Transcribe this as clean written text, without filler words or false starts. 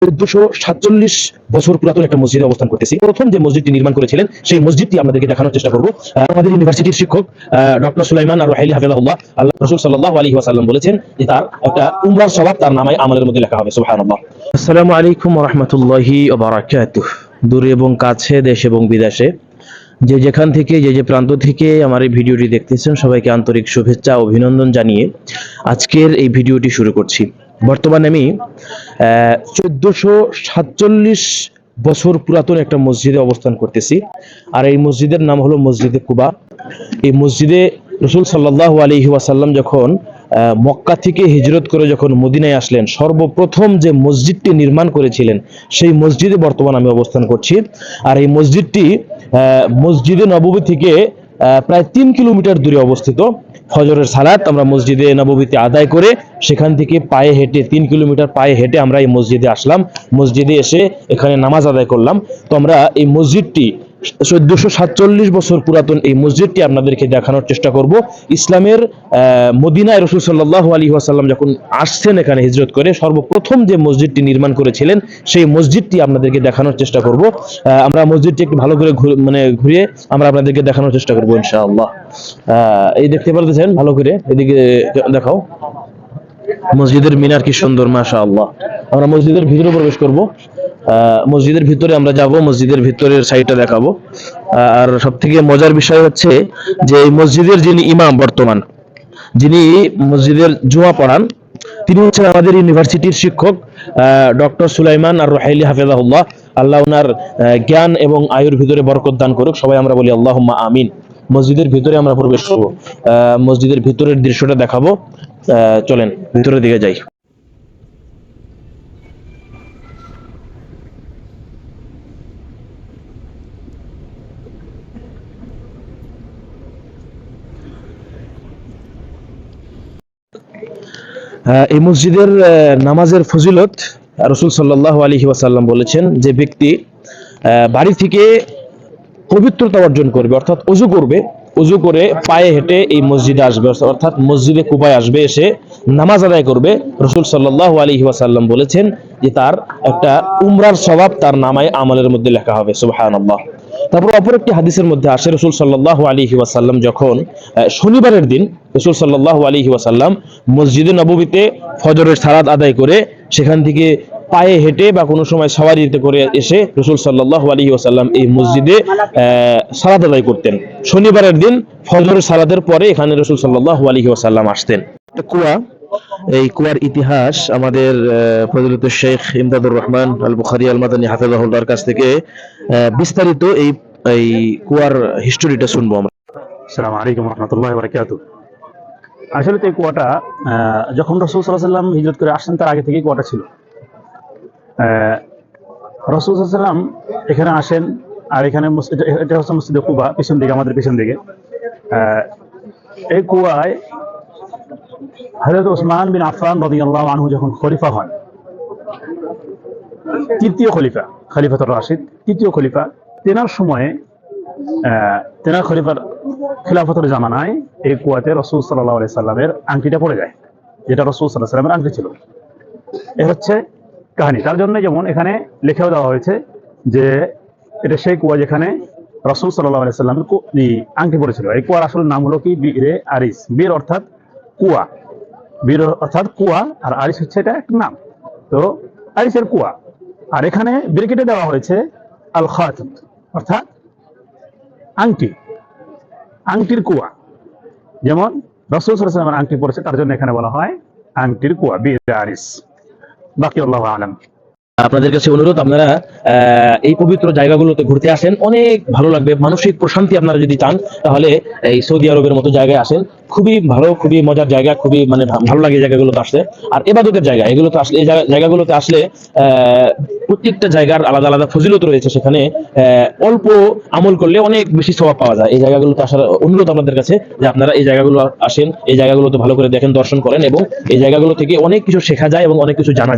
1447 বছর পুরাতন একটা মসজিদে অবস্থান করতেছি। প্রথম যে মসজিদটি নির্মাণ করেছিলেন সেই মসজিদটি আপনাদেরকে দেখানোর চেষ্টা করব। আমাদের ইউনিভার্সিটির শিক্ষক ডক্টর সুলাইমান আর রুহাইলি হাফিজাহুল্লাহ, আল্লাহ রাসূল সাল্লাল্লাহু আলাইহি ওয়াসাল্লাম বলেছেন যে তার একটা উমরার সওয়াব তার নামায় আমলের মধ্যে লেখা হবে। সুবহানাল্লাহ। আসসালামু আলাইকুম ওয়া রাহমাতুল্লাহি ওয়া বারাকাতুহু। দূরে এবং কাছে, দেশ এবং বিদেশে যে যেখান থেকে যে প্রান্ত থেকে আমার এই ভিডিওটি দেখতেছেন সবাইকে আন্তরিক শুভেচ্ছা ও অভিনন্দন জানিয়ে আজকের এই ভিডিওটি শুরু করছি। বর্তমানে আমি 1447 বছর পুরাতন একটা মসজিদে অবস্থান করতেছি, আর এই মসজিদের নাম হলো মসজিদে কুবা। এই মসজিদে রাসূল সাল্লাল্লাহু আলাইহি ওয়াসাল্লাম যখন মক্কা থেকে হিজরত করে যখন মদিনায় আসলেন, সর্বপ্রথম যে মসজিদটি নির্মাণ করেছিলেন সেই মসজিদে বর্তমান আমি অবস্থান করছি। আর এই মসজিদটি মসজিদে নববী থেকে প্রায় 3 কিলোমিটার দূরে অবস্থিত। ফজরের সালাত আমরা মসজিদে নববীতে আদায় করে সেখান থেকে পায়ে হেঁটে 3 কিলোমিটার পায়ে হেঁটে আমরা এই মসজিদে আসলাম। মসজিদে এসে এখানে নামাজ আদায় করলাম। তো আমরা এই মসজিদটি 1447 বছর পুরাতন এই মসজিদটি আপনাদেরকে দেখানোর চেষ্টা করব। ইসলামের মদিনায় রাসূল সাল্লাল্লাহু আলাইহি ওয়াসাল্লাম যখন আসছেন এখানে হিজরত করে, সর্বপ্রথম যে মসজিদটি নির্মাণ করেছিলেন সেই মসজিদটি আপনাদেরকে দেখানোর চেষ্টা করব। আমরা মসজিদটি একটু ভালো করে ঘুরিয়ে আমরা আপনাদেরকে দেখানোর চেষ্টা করব ইনশাআল্লাহ। এই দেখতে পারতেছেন, ভালো করে এদিকে দেখাও। মসজিদের মিনার কি সুন্দর, মাশাআল্লাহ। আমরা মসজিদের ভিতরে প্রবেশ করব। মসজিদের ভিতরে আমরা যাব, মসজিদের ভিতরের সাইডটা দেখাবো। আর সবথেকে মজার বিষয় হচ্ছে যে এই মসজিদের যিনি ইমাম বর্তমান, যিনি মসজিদের জুমা পড়ান, তিনি হচ্ছেন আমাদের ইউনিভার্সিটির শিক্ষক ডক্টর সুলাইমান আর রুহাইলি হাফিজাহুল্লাহ। আল্লাহ ওনার জ্ঞান এবং আয়ুর ভিতরে বরকত দান করুক। সবাই আমরা বলি আল্লাহুম্মা আমিন। মসজিদের ভিতরে আমরা প্রবেশ করব, মসজিদের ভিতরের দৃশ্যটা দেখাবো। চলেন ভিতরের দিকে যাই। এই মসজিদের নামাজের ফজিলত রাসূল সাল্লাল্লাহু আলাইহি ওয়াসাল্লাম বলেছেন, যে ব্যক্তি বাড়ি থেকে পবিত্রতা অর্জন করবে, অর্থাৎ ওযু করবে, ওযু করে পায়ে হেঁটে এই মসজিদে আসবে, অর্থাৎ মসজিদে কুবায় আসবে, এসে নামাজ আদায় করবে, রাসূল সাল্লাল্লাহু আলাইহি ওয়াসাল্লাম বলেছেন যে তার একটা উমরার সওয়াব তার নামায় আমলের মধ্যে লেখা হবে। সুবহানাল্লাহ। তারপর অপর একটি হাদিসের মধ্যে আসে, রাসূল সাল্লাল্লাহু আলাইহি ওয়াসাল্লাম যখন শনিবারের দিন রাসূল সাল্লাল্লাহু আলাইহি ওয়াসাল্লাম মসজিদে নববীতে ফজরের সালাত আদায় করে সেখান থেকে পায়ে হেঁটে বা কোনো সময় সওয়ারিতে করে এসে রাসূল সাল্লাল্লাহু আলাইহি ওয়াসাল্লাম এই মসজিদে সালাত আদায় করতেন। শনিবারের দিন ফজরের সালাতের পরে এখানে রাসূল সাল্লাল্লাহু আলাইহি ওয়াসাল্লাম আসতেন। কুয়া, এই কুয়ার ইতিহাস আমাদের ফজিলতুল শেখ ইমদাদুর রহমান আল বুখারী আল মাদানী হাফিজাহুল্লাহর কাছ থেকে বিস্তারিত এই কুয়ার হিস্টোরিটা শুনবো আমরা। আসসালামু আলাইকুম ওয়া রাহমাতুল্লাহি ওয়া বারাকাতুহু। আসলে তো এই কুয়াটা যখন রাসূল সাল্লাল্লাহু আলাইহি ওয়াসাল্লাম হিজরত করে আসছেন তার আগে থেকেই কুয়াটা ছিল। রাসূল সাল্লাল্লাহু আলাইহি ওয়াসাল্লাম এখানে আসেন, আর এখানে এটা হচ্ছে মসজিদে কুবা, পিছন দিকে, আমাদের পিছন দিকে। এই কুয়ায় হযরত ওসমান বিন আফফান রাদিয়াল্লাহু আনহু যখন খলিফা হন, তৃতীয় খলিফা, খলিফাতুর রাশিদ, তৃতীয় খলিফা, তেনার সময়ে তেনার খলিফার খিলাফতের জামানায় এই কুয়াতে রাসূল সাল্লাল্লাহু আলাইহি সাল্লামের আংটিটা পড়ে যায়, যেটা রাসূল সাল্লাল্লাহু আলাইহি সাল্লামের আংটি ছিল। এ হচ্ছে কাহিনী। তার জন্য যেমন এখানে লেখাও দেওয়া হয়েছে যে এটা সেই কুয়া যেখানে রাসূল সাল্লাল্লাহু আলাইহি সাল্লামের আংটি পড়েছিল। এই কুয়ার আসল নাম হলো কি বীরে আরিস। বীর অর্থাৎ কুয়া, বীর অর্থাৎ কুয়া, আর আরিস হচ্ছে এটা এক নাম। তো আরিসের কুয়া। আর এখানে ব্রেকেটে দেওয়া হয়েছে আল খাতাম, অর্থাৎ আংটি, আংটির কুয়া। যেমন রাসূল সাল্লাল্লাহু আলাইহি ওয়াসাল্লামের আংটি পড়েছে, তার জন্য এখানে বলা হয় আংটির কুয়া, বীরে আরিস। বাকি আল্লাহু আ'লাম। আপনাদের কাছে অনুরোধ, আপনারা এই পবিত্র জায়গাগুলোতে ঘুরতে আসেন, অনেক ভালো লাগবে। মানসিক প্রশান্তি আপনারা যদি চান তাহলে এই সৌদি আরবের মতো জায়গায় আসেন। খুবই ভালো, খুবই মজার জায়গা, খুবই ভালো লাগে এই জায়গাগুলোতে আসলে। আর ইবাদতের জায়গা, এগুলোতে আসলে, এই জায়গাগুলোতে আসলে প্রত্যেকটা জায়গার আলাদা আলাদা ফজিলত রয়েছে। সেখানে অল্প আমল করলে অনেক বেশি সওয়াব পাওয়া যায়। এই জায়গাগুলোতে আসার অনুরোধ আপনাদের কাছে যে আপনারা এই জায়গাগুলো আসেন, এই জায়গাগুলোতে ভালো করে দেখেন, দর্শন করেন, এবং এই জায়গাগুলো থেকে অনেক কিছু শেখা যায় এবং অনেক কিছু জানা যায়।